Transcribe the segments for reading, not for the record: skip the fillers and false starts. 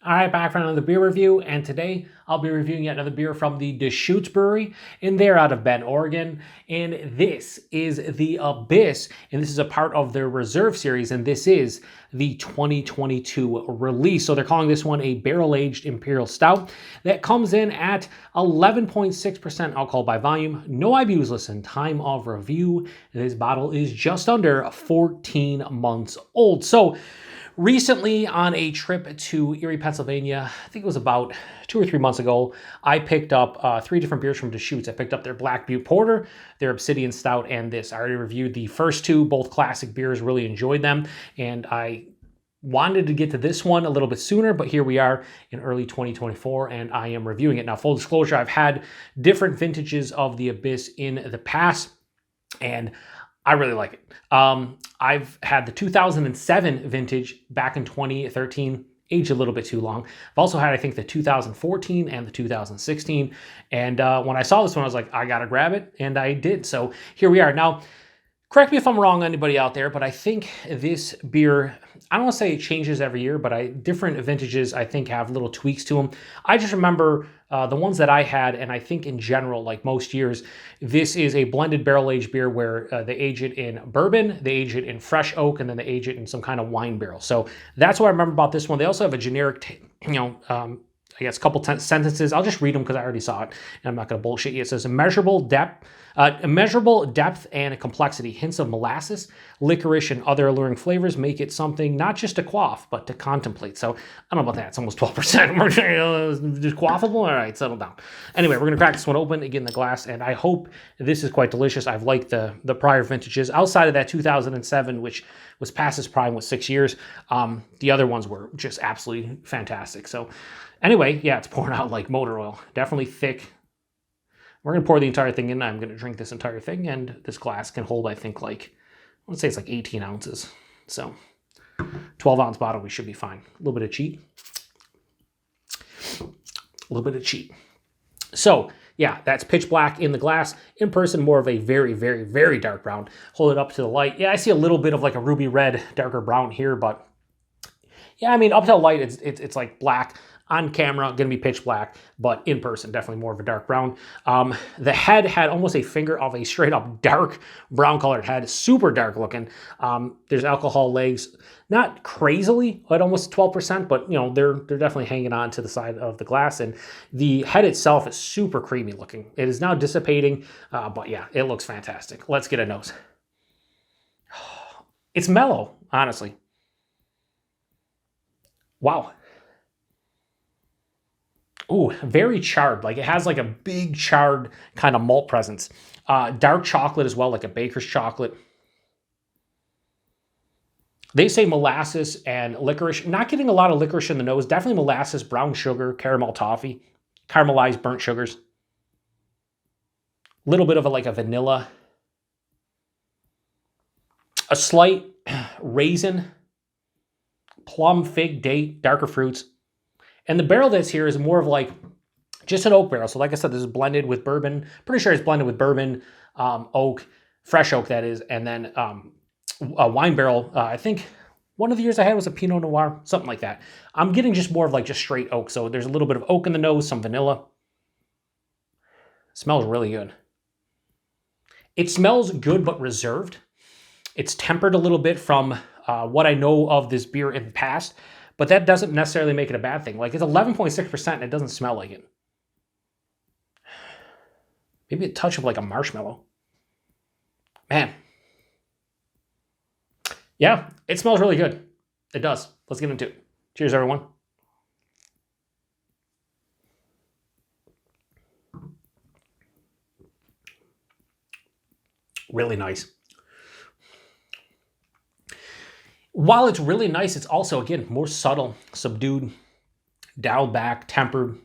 All right, back for another beer review, and today I'll be reviewing yet another beer from the Deschutes Brewery, and they're out of Bend, Oregon, and this is the Abyss, and this is a part of their Reserve series, and this is the 2022 release. So they're calling this one a barrel-aged Imperial Stout that comes in at 11.6% alcohol by volume, no IBUs. Listen, time of review, this bottle is just under 14 months old. So recently, on a trip to Erie, Pennsylvania, I think it was about 2 or 3 months ago, I picked up 3 different beers from Deschutes. I picked up their Black Butte Porter, their Obsidian Stout, and this. I already reviewed the first two, both classic beers, really enjoyed them, and I wanted to get to this one a little bit sooner, but here we are in early 2024, and I am reviewing it. Now, full disclosure, I've had different vintages of the Abyss in the past, and I really like it. I've had the 2007 vintage back in 2013, aged a little bit too long. I've also had, I think, the 2014 and the 2016. And when I saw this one, I was like, I gotta grab it, and I did. So here we are. Now, correct me if I'm wrong, anybody out there, but I think this beer, I don't want to say it changes every year, but different vintages, I think, have little tweaks to them. I just remember the ones that I had, and I think in general, like most years, this is a blended barrel-aged beer where they age it in bourbon, they age it in fresh oak, and then they age it in some kind of wine barrel. So that's what I remember about this one. They also have a generic, I guess, a couple sentences. I'll just read them because I already saw it, and I'm not going to bullshit you. It says, immeasurable depth and complexity, hints of molasses, licorice, and other alluring flavors make it something not just to quaff, but to contemplate. So I don't know about that. It's almost 12%. Just quaffable? All right, settle down. Anyway, we're going to crack this one open and get in the glass, and I hope this is quite delicious. I've liked the prior vintages. Outside of that 2007, which was past its prime with 6 years, the other ones were just absolutely fantastic. So anyway, yeah, it's pouring out like motor oil. Definitely thick. We're going to pour the entire thing in. I'm going to drink this entire thing, and this glass can hold, I think, let's say it's like 18 ounces. So 12-ounce bottle, we should be fine. A little bit of cheat. A little bit of cheat. So yeah, that's pitch black in the glass. In person, more of a very, very, very dark brown. Hold it up to the light. Yeah, I see a little bit of like a ruby red, darker brown here, but yeah, I mean, up to the light, it's like black. On camera, going to be pitch black, but in person, definitely more of a dark brown. The head had almost a finger of a straight up dark brown colored head, super dark looking. There's alcohol legs, not crazily at almost 12%, but they're definitely hanging on to the side of the glass, and the head itself is super creamy looking. It is now dissipating, but yeah, it looks fantastic. Let's get a nose. It's mellow, honestly. Wow. Ooh, very charred. Like it has like a big charred kind of malt presence. Dark chocolate as well, like a baker's chocolate. They say molasses and licorice. Not getting a lot of licorice in the nose. Definitely molasses, brown sugar, caramel toffee, caramelized burnt sugars. A little bit of like a vanilla. A slight raisin, plum, fig, date, darker fruits. And the barrel that's here is more of like just an oak barrel. So like I said, this is blended with bourbon. Pretty sure it's blended with bourbon, oak, fresh oak that is, and then a wine barrel. I think one of the years I had was a Pinot Noir, something like that. I'm getting just more of like just straight oak. So there's a little bit of oak in the nose, some vanilla. It smells really good. It smells good but reserved. It's tempered a little bit from what I know of this beer in the past. But that doesn't necessarily make it a bad thing. Like it's 11.6% and it doesn't smell like it. Maybe a touch of like a marshmallow. Man. Yeah, it smells really good. It does. Let's get into it. Cheers, everyone. Really nice. While it's really nice, it's also, again, more subtle, subdued, dialed back, tempered,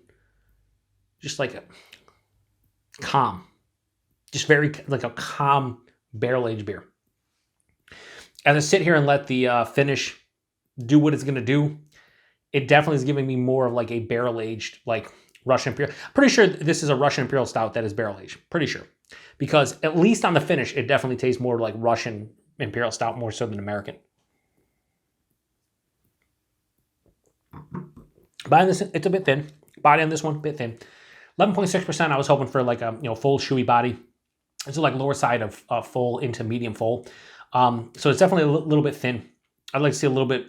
just like a calm, just very like a calm barrel-aged beer. As I sit here and let the finish do what it's going to do, it definitely is giving me more of like a barrel-aged, like Russian Imperial. Pretty sure this is a Russian Imperial Stout that is barrel-aged. Pretty sure. Because at least on the finish, it definitely tastes more like Russian Imperial Stout more so than American. Body on this, it's a bit thin. Body on this one, a bit thin. 11.6%, I was hoping for like a full chewy body. It's like lower side of full into medium full. So it's definitely a little bit thin. I'd like to see a little bit,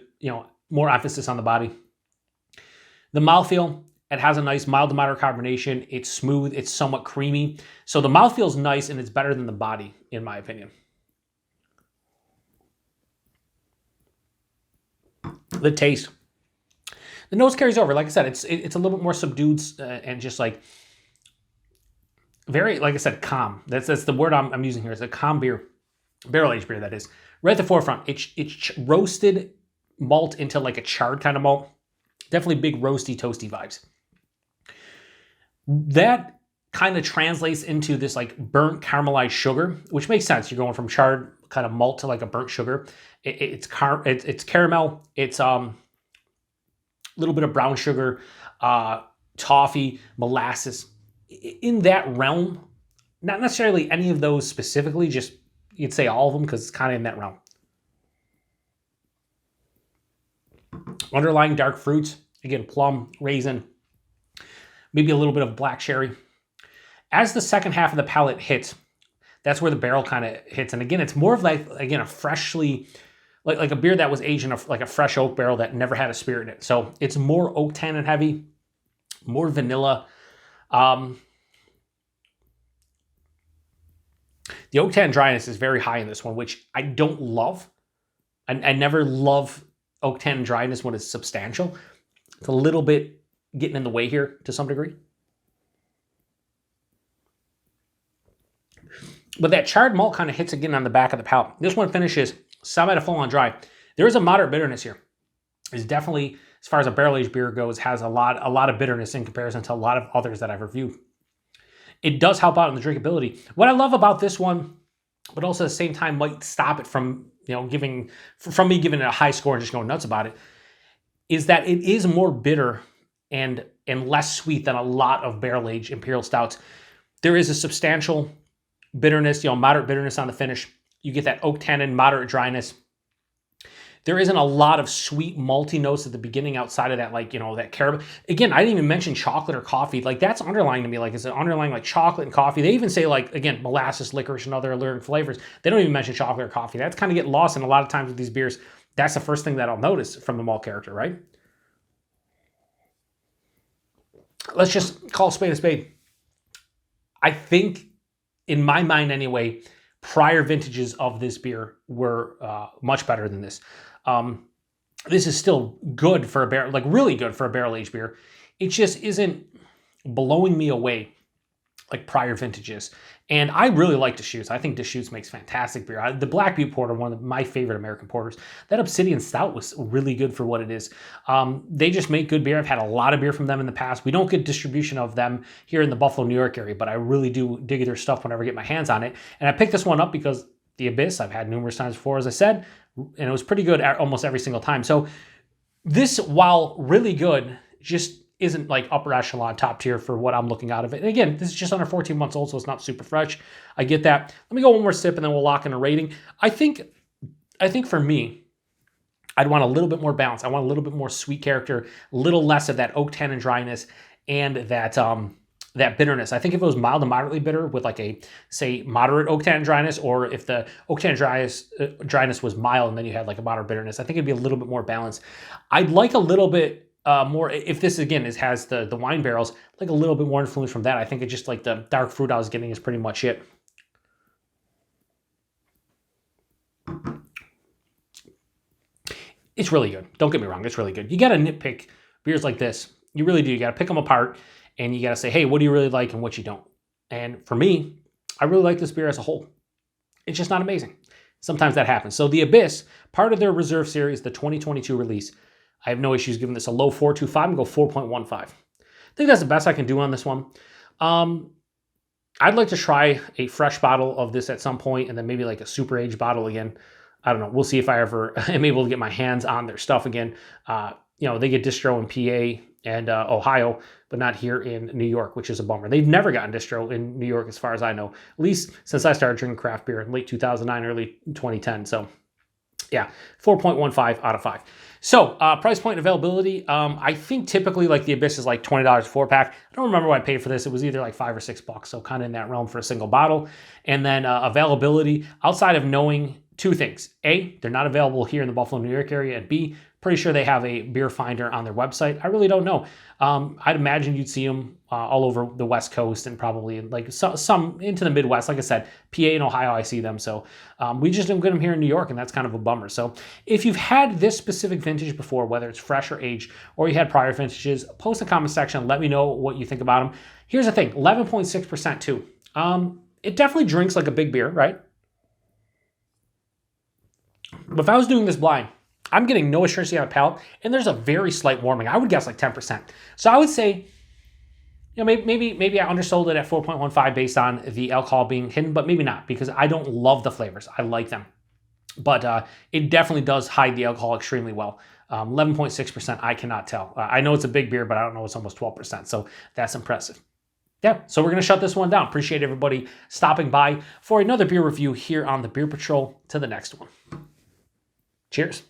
more emphasis on the body. The mouthfeel, it has a nice mild to moderate carbonation. It's smooth. It's somewhat creamy. So the mouthfeel is nice, and it's better than the body, in my opinion. The taste. The nose carries over. Like I said, it's a little bit more subdued and just like very, like I said, calm. That's the word I'm using here. It's a calm beer, barrel-aged beer, that is. Right at the forefront, it's roasted malt into like a charred kind of malt. Definitely big roasty, toasty vibes. That kind of translates into this like burnt caramelized sugar, which makes sense. You're going from charred kind of malt to like a burnt sugar. It's caramel. It's a little bit of brown sugar, toffee, molasses. In that realm, not necessarily any of those specifically, just you'd say all of them because it's kind of in that realm. Underlying dark fruits, again, plum, raisin, maybe a little bit of black cherry. As the second half of the palate hits, that's where the barrel kind of hits. And again, it's more of like, again, a freshly, like a beer that was aged in like a fresh oak barrel that never had a spirit in it. So it's more oak tannin heavy, more vanilla. The oak tannin dryness is very high in this one, which I don't love. I never love oak tannin dryness when it's substantial. It's a little bit getting in the way here to some degree. But that charred malt kind of hits again on the back of the palate. This one finishes semi to full on dry. There is a moderate bitterness here. It's definitely, as far as a barrel-aged beer goes, has a lot of bitterness in comparison to a lot of others that I've reviewed. It does help out in the drinkability. What I love about this one, but also at the same time might stop it from me giving it a high score and just going nuts about it, is that it is more bitter and less sweet than a lot of barrel-aged Imperial Stouts. There is a substantial bitterness, moderate bitterness on the finish. You get that oak tannin, moderate dryness. There isn't a lot of sweet malty notes at the beginning outside of that, that caramel. Again, I didn't even mention chocolate or coffee. Like, that's underlying to me. Like, it's an underlying like chocolate and coffee. They even say again, molasses, licorice, and other alluring flavors. They don't even mention chocolate or coffee. That's kind of get lost in a lot of times with these beers. That's the first thing that I'll notice from the malt character, right? Let's just call a spade a spade. I think, in my mind anyway, prior vintages of this beer were much better than this. This is still good for a barrel, really good for a barrel-aged beer. It just isn't blowing me away like prior vintages. And I really like Deschutes. I think Deschutes makes fantastic beer. The Black Butte Porter, one of my favorite American porters. That Obsidian Stout was really good for what it is. They just make good beer. I've had a lot of beer from them in the past. We don't get distribution of them here in the Buffalo, New York area, but I really do dig their stuff whenever I get my hands on it. And I picked this one up because the Abyss I've had numerous times before, as I said, and it was pretty good almost every single time. So this, while really good, just isn't like upper echelon, top tier for what I'm looking out of it. And again, this is just under 14 months old, so it's not super fresh. I get that. Let me go one more sip and then we'll lock in a rating. I think for me, I'd want a little bit more balance. I want a little bit more sweet character, a little less of that oak tannin dryness and that bitterness. I think if it was mild to moderately bitter with say moderate oak tannin dryness, or if the oak tannin dryness was mild and then you had like a moderate bitterness, I think it'd be a little bit more balanced. I'd like a little bit more, if this again has the wine barrels, like a little bit more influence from that. I think it's just like the dark fruit I was getting is pretty much it. It's really good. Don't get me wrong, it's really good. You got to nitpick beers like this. You really do. You got to pick them apart and you got to say, hey, what do you really like and what you don't? And for me, I really like this beer as a whole. It's just not amazing. Sometimes that happens. So the Abyss, part of their Reserve series, the 2022 release, I have no issues giving this a low 4.25 and go 4.15. I think that's the best I can do on this one. I'd like to try a fresh bottle of this at some point and then maybe like a super aged bottle again. I don't know. We'll see if I ever am able to get my hands on their stuff again. They get distro in PA and Ohio, but not here in New York, which is a bummer. They've never gotten distro in New York as far as I know, at least since I started drinking craft beer in late 2009, early 2010. So Yeah, 4.15 out of 5. So, price point availability, I think typically like the Abyss is like $20 4 pack. I don't remember what I paid for this. It was either like $5 or $6, so kind of in that realm for a single bottle. And then availability, outside of knowing two things. A, they're not available here in the Buffalo, New York area. And B, pretty sure they have a beer finder on their website. I really don't know. I'd imagine you'd see them all over the West Coast and probably like some into the Midwest. Like I said, PA and Ohio, I see them. So we just don't get them here in New York, and that's kind of a bummer. So if you've had this specific vintage before, whether it's fresh or aged, or you had prior vintages, post in the comment section. Let me know what you think about them. Here's the thing, 11.6% too. It definitely drinks like a big beer, right? But if I was doing this blind, I'm getting no astringency on the palate, and there's a very slight warming. I would guess like 10%. So I would say, you know, maybe I undersold it at 4.15 based on the alcohol being hidden, but maybe not, because I don't love the flavors. I like them. But it definitely does hide the alcohol extremely well. 11.6%, I cannot tell. I know it's a big beer, but I don't know it's almost 12%. So that's impressive. Yeah, so we're going to shut this one down. Appreciate everybody stopping by for another beer review here on the Beer Patrol. To the next one. Cheers.